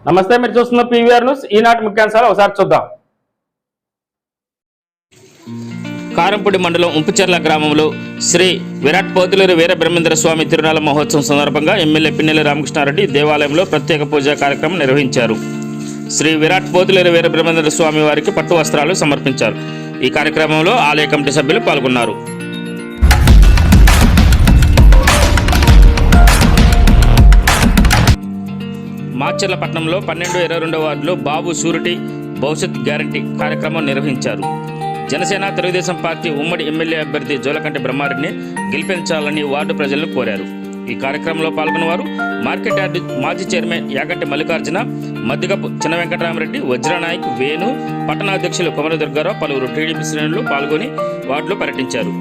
నమస్తే, మీరు చూస్తున్న పీవీఆర్ న్యూస్. ఈనాటి ముఖ్యాంశాలు ఒకసారి చూద్దాం. కారంపూడి మండలం ఉంపుచెర్ల గ్రామంలో శ్రీ విరాట్ పోతులూరి వీర బ్రహ్మేంద్ర స్వామి తిరునాళ మహోత్సవం సందర్భంగా ఎమ్మెల్యే పిన్నెల్లి రామకృష్ణారెడ్డి దేవాలయంలో ప్రత్యేక పూజా కార్యక్రమం నిర్వహించారు. శ్రీ విరాట్ పోతులూరి వీర బ్రహ్మేంద్ర స్వామి వారికి పట్టు వస్త్రాలు సమర్పించారు. ఈ కార్యక్రమంలో ఆలయ కమిటీ సభ్యులు పాల్గొన్నారు. మాచర్ల పట్టణంలో 12-22 వార్డులో బాబు షూరిటీ భవిష్యత్ గ్యారంటీ కార్యక్రమం నిర్వహించారు. జనసేన తెలుగుదేశం పార్టీ ఉమ్మడి ఎమ్మెల్యే అభ్యర్థి జోలకంటి బ్రహ్మారెడ్డిని గెలిపించాలని వార్డు ప్రజలను కోరారు. ఈ కార్యక్రమంలో పాల్గొన్న వారు మార్కెట్ యార్డు మాజీ చైర్మన్ యాగంటి మల్లికార్జున, మద్దిగపు చిన్న వెంకటరామరెడ్డి, వజ్రనాయక్, వేణు, పట్టణాధ్యక్షులు కొమర దుర్గారావు, పలువురు టీడీపీ శ్రేణులు పాల్గొని వార్డులో పర్యటించారు.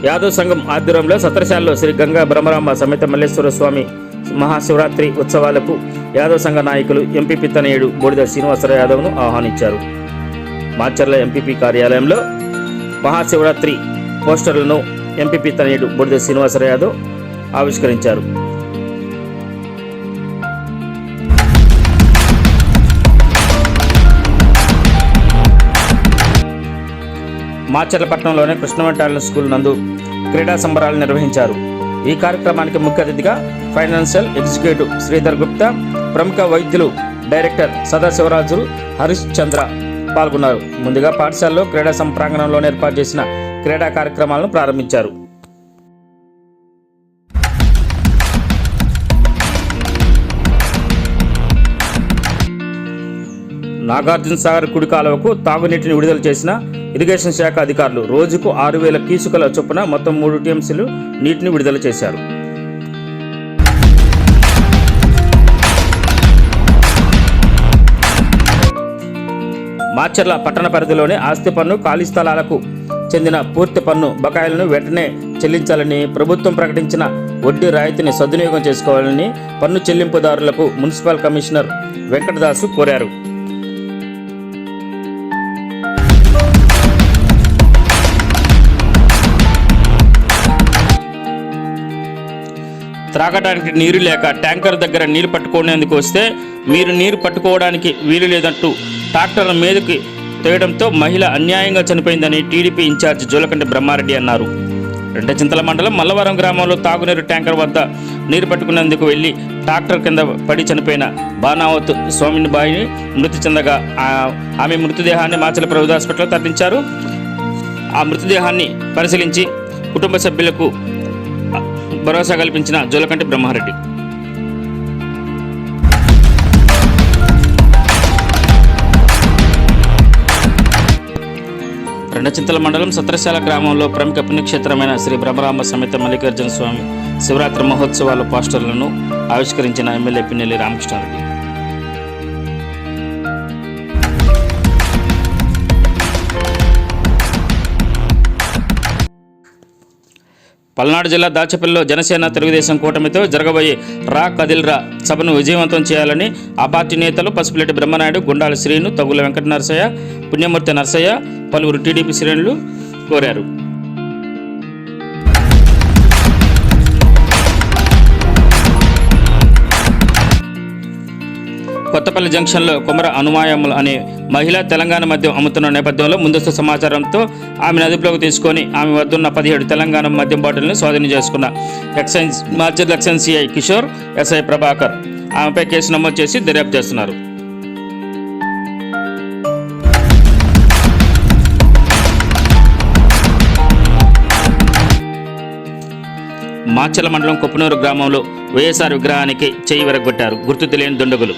యాదవ్ సంఘం ఆధ్వర్యంలో సత్రశాలలో శ్రీ గంగా బ్రహ్మరాంబ సమేత మల్లేశ్వర స్వామి మహాశివరాత్రి ఉత్సవాలకు యాదవ్ సంఘ నాయకులు ఎంపీపీ తనయుడు బూడిద శ్రీనివాసరావు యాదవ్ను ఆహ్వానించారు. మాచర్ల ఎంపీపీ కార్యాలయంలో మహాశివరాత్రి పోస్టర్లను ఎంపీపీ తనయుడు బూడిద శ్రీనివాసరావు యాదవ్ ఆవిష్కరించారు. మాచర్ల పట్టణంలోని కృష్ణవంటాల స్కూల్ నందు క్రీడా సంబరాలు నిర్వహించారు. ఈ కార్యక్రమానికి ముఖ్య అతిథిగా ఫైనాన్షియల్ ఎగ్జిక్యూటివ్ శ్రీధర్ గుప్తా, ప్రముఖ వైద్యులు డైరెక్టర్ సదాశివరాజు, హరీష్ చంద్ర పాల్గొన్నారు. ముందుగా పాఠశాలలో క్రీడా ప్రాంగణంలో ఏర్పాటు చేసిన క్రీడా కార్యక్రమాలను ప్రారంభించారు. నాగార్జున సాగర్ కుడి కాలువకు తాగునీటిని విడుదల చేసిన ఇరిగేషన్ శాఖ అధికారులు రోజుకు 6,000 క్యూసెక్కుల చొప్పున మొత్తం 3 టీఎంసీలు నీటిని విడుదల చేశారు. మాచర్ల పట్టణ పరిధిలోని ఆస్తి పన్ను, ఖాళీ స్థలాలకు చెందిన పూర్తి పన్ను బకాయిలను వెంటనే చెల్లించాలని, ప్రభుత్వం ప్రకటించిన వడ్డీ రాయితీని సద్వినియోగం చేసుకోవాలని పన్ను చెల్లింపుదారులకు మున్సిపల్ కమిషనర్ వెంకటదాసు కోరారు. త్రాగడానికి నీరు లేక ట్యాంకర్ దగ్గర నీరు పట్టుకునేందుకు వస్తే మీరు నీరు పట్టుకోవడానికి వీలు లేదంటూ ట్రాక్టర్ల మీదకి తోయడంతో మహిళ అన్యాయంగా చనిపోయిందని టీడీపీ ఇన్ఛార్జి జోలకంటి బ్రహ్మారెడ్డి అన్నారు. రెంటచింతల మండలం మల్లవరం గ్రామంలో తాగునీరు ట్యాంకర్ వద్ద నీరు పట్టుకునేందుకు వెళ్లి ట్రాక్టర్ కింద పడి చనిపోయిన బానావత్ స్వామినిబాయిని మృతి చెందగా ఆమె మృతదేహాన్ని మాచర్ల ప్రభుత్వ హాస్పిటల్లో తరలించారు. ఆ మృతదేహాన్ని పరిశీలించి కుటుంబ సభ్యులకు భరోసా కల్పించిన జోలకంటి బ్రహ్మారెడ్డి. రెండచింతల మండలం సత్రశాల గ్రామంలో ప్రముఖ పుణ్యక్షేత్రమైన శ్రీ బ్రహ్మరాంబ సమేత మల్లికార్జున స్వామి శివరాత్రి మహోత్సవాల పోస్టర్లను ఆవిష్కరించిన ఎమ్మెల్యే పిన్నెల్లి రామకృష్ణారెడ్డి. పల్నాడు జిల్లా దాచపల్లిలో జనసేన తెలుగుదేశం కూటమితో జరగబోయే రా కదిల్రా సభను విజయవంతం చేయాలని ఆ పార్టీ నేతలు పసుపులేటి బ్రహ్మనాయుడు, గుండాల శ్రీను, తగుల వెంకట నరసయ్య, పుణ్యమూర్తి నరసయ్య, పలువురు టీడీపీ శ్రేణులు కోరారు. కొత్తపల్లి జంక్షన్లో కొమర అనుమాయములు అనే మహిళ తెలంగాణ మద్యం అమ్ముతున్న నేపథ్యంలో ముందస్తు సమాచారంతో ఆమెను అదుపులోకి తీసుకొని ఆమె వద్దున్న 17 తెలంగాణ మద్యం బాటిల్ను స్వాధీనం చేసుకున్న Macherla excise CI Kishore, SI Prabhakar ఆమెపై కేసు నమోదు చేసి దర్యాప్తు చేస్తున్నారు. మాచర్ల మండలం కొప్పునూరు గ్రామంలో వైఎస్ఆర్ విగ్రహానికి చెయ్యి విరగొట్టారు గుర్తు తెలియని దుండగులు.